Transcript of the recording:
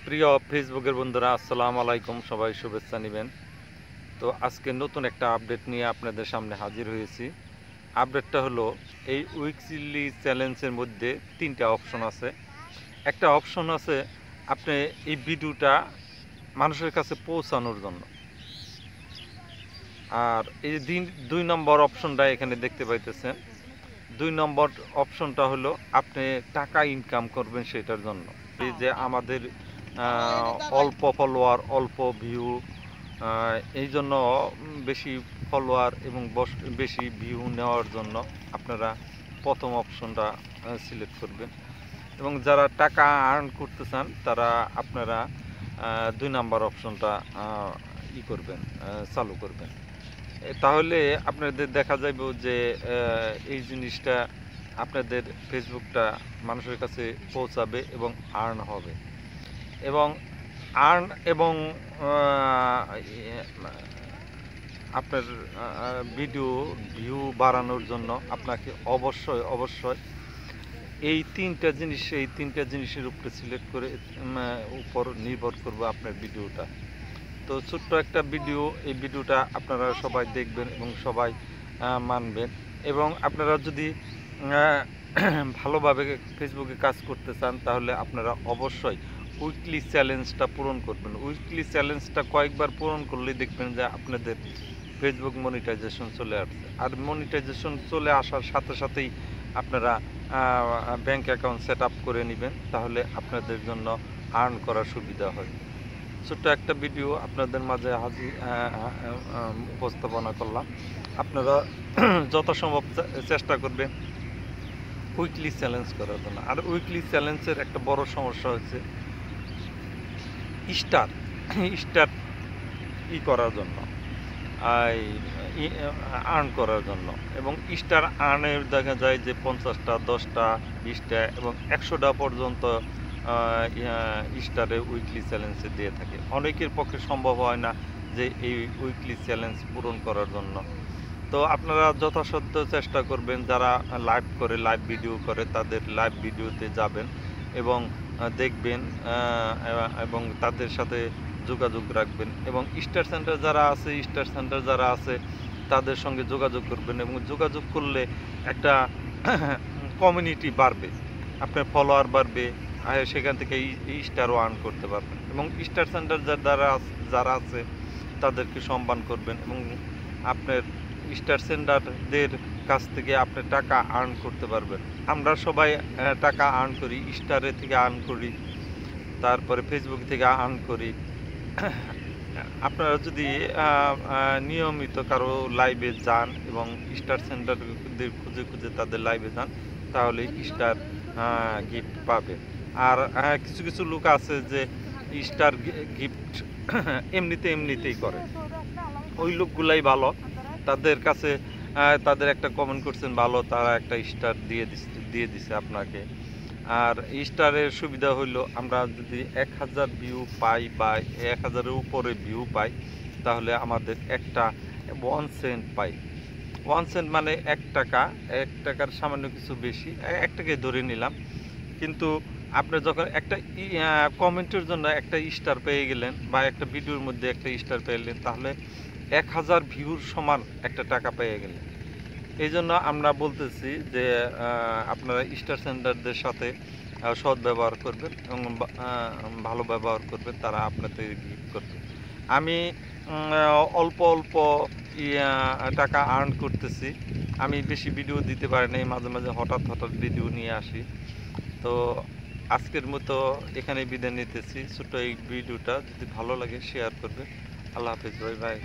প্রিয় ফেসবুকের বন্ধুরা, আসসালামু আলাইকুম। সবাই শুভেচ্ছা নেবেন। তো আজকে নতুন একটা আপডেট নিয়ে আপনাদের সামনে হাজির হয়েছি। আপডেটটা হলো, এই উইকলি চ্যালেঞ্জের মধ্যে তিনটা অপশন আছে। একটা অপশন আছে আপনি এই ভিডিওটা মানুষের কাছে পৌঁছানোর জন্য, আর এই দুই নম্বর অপশনটা এখানে দেখতে পাইতেছেন। 2 নম্বর অপশনটা হলো আপনি টাকা ইনকাম করবেন সেটার জন্য। এই যে আমাদের অল্প ফলোয়ার, অল্প ভিউ, এই জন্য বেশি ফলোয়ার এবং বেশি ভিউ নেওয়ার জন্য আপনারা প্রথম অপশনটা সিলেক্ট করবেন। এবং যারা টাকা আর্ন করতে চান তারা আপনারা 2 নম্বর অপশনটা করবেন, চালু করবেন। তাহলে আপনাদের দেখা যাবে যে এই জিনিসটা আপনাদের ফেসবুকটা মানুষের কাছে পৌঁছাবে এবং আর্ন হবে। এবং আর্ন এবং আপনার ভিডিও ভিউ বাড়ানোর জন্য আপনাকে অবশ্যই এই তিনটা জিনিসের উপরে সিলেক্ট করে উপর নির্ভর করবে আপনার ভিডিওটা। তো ছোট্ট একটা ভিডিও, এই ভিডিওটা আপনারা সবাই দেখবেন এবং সবাই মানবেন। এবং আপনারা যদি ভালোভাবে ফেসবুকে কাজ করতে চান তাহলে আপনারা অবশ্যই উইকলি চ্যালেঞ্জটা পূরণ করবেন। উইকলি চ্যালেঞ্জটা কয়েকবার পূরণ করলেই দেখবেন যে আপনাদের ফেসবুক মনিটাইজেশন চলে আসছে। আর মনিটাইজেশন চলে আসার সাথে সাথেই আপনারা ব্যাংক অ্যাকাউন্ট সেট আপ করে নেবেন, তাহলে আপনাদের জন্য আর্ন করার সুবিধা হয়। ছোট্ট একটা ভিডিও আপনাদের মাঝে উপস্থাপনা করলাম। আপনারা যথাসম্ভব চেষ্টা করবেন উইকলি চ্যালেঞ্জ করার জন্য। আর উইকলি চ্যালেঞ্জের একটা বড় সমস্যা হচ্ছে স্টার স্টার করার জন্য, আর্ন করার জন্য। এবং স্টার আর্নের দেখা যায় যে 50টা, 10টা, 20টা এবং 100টা পর্যন্ত স্টারে উইকলি চ্যালেঞ্জে দিয়ে থাকে। অনেকের পক্ষে সম্ভব হয় না যে এই উইকলি চ্যালেঞ্জ পূরণ করার জন্য। তো আপনারা যথাসাধ্য চেষ্টা করবেন, যারা লাইভ ভিডিও করে তাদের লাইভ ভিডিওতে যাবেন এবং দেখবেন এবং তাদের সাথে যোগাযোগ রাখবেন। এবং স্টার সেন্টার যারা আছে তাদের সঙ্গে যোগাযোগ করবেন। এবং যোগাযোগ করলে একটা কমিউনিটি বাড়বে, আপনার ফলোয়ার বাড়বে, সেখান থেকে স্টারও আর্ন করতে পারবেন। এবং স্টার সেন্টার যারা আছে তাদেরকে সম্মান করবেন এবং আপনার স্টার সেন্টারদের কাছ থেকে আপনি টাকা আর্ন করতে পারবেন। আমরা সবাই টাকা আর্ন করি, স্টারের থেকে আর্ন করি, তারপরে ফেসবুক থেকে আর্ন করি। আপনারা যদি নিয়মিত কারো লাইভে যান এবং স্টার সেন্টারদের খুঁজে তাদের লাইভে যান, তাহলে স্টার গিফট পাবেন। আর কিছু লোক আছে যে স্টার গিফট এমনিতেই করে, ওই লোকগুলাই ভালো। তাদের কাছে তাদের একটা কমেন্ট করছেন ভালো, তারা একটা স্টার দিয়ে দিছে আপনাকে। আর স্টারের সুবিধা হইলো, আমরা যদি 1000 ভিউ পাই বা 1000-এর উপরে ভিউ পাই তাহলে আমাদের একটা 1 সেন্ট পাই। 1 সেন্ট মানে 1 টাকা, 1 টাকার সামান্য কিছু বেশি, 1 টাকায় ধরে নিলাম। কিন্তু আপনি যখন একটা কমেন্টের জন্য একটা স্টার পেয়ে গেলেন বা একটা ভিডিওর মধ্যে একটা স্টার পেয়ে, তাহলে 1000 ভিউর সমান একটা টাকা পেয়ে গেলেন। এই জন্য আমরা বলতেছি যে আপনারা স্টার সেন্টারদের সাথে সৎ ব্যবহার করবেন এবং ভালো ব্যবহার করবেন, তারা আপনাদের গিফট করবে। আমি অল্প টাকা আর্ন করতেছি, আমি বেশি ভিডিও দিতে পারি নাই, মাঝে হঠাৎ ভিডিও নিয়ে আসি। তো আজকের মতো এখানে বিদায় নিতেছি। ছোট্ট এই ভিডিওটা যদি ভালো লাগে শেয়ার করবেন। আল্লাহ হাফেজ, বাই বাই।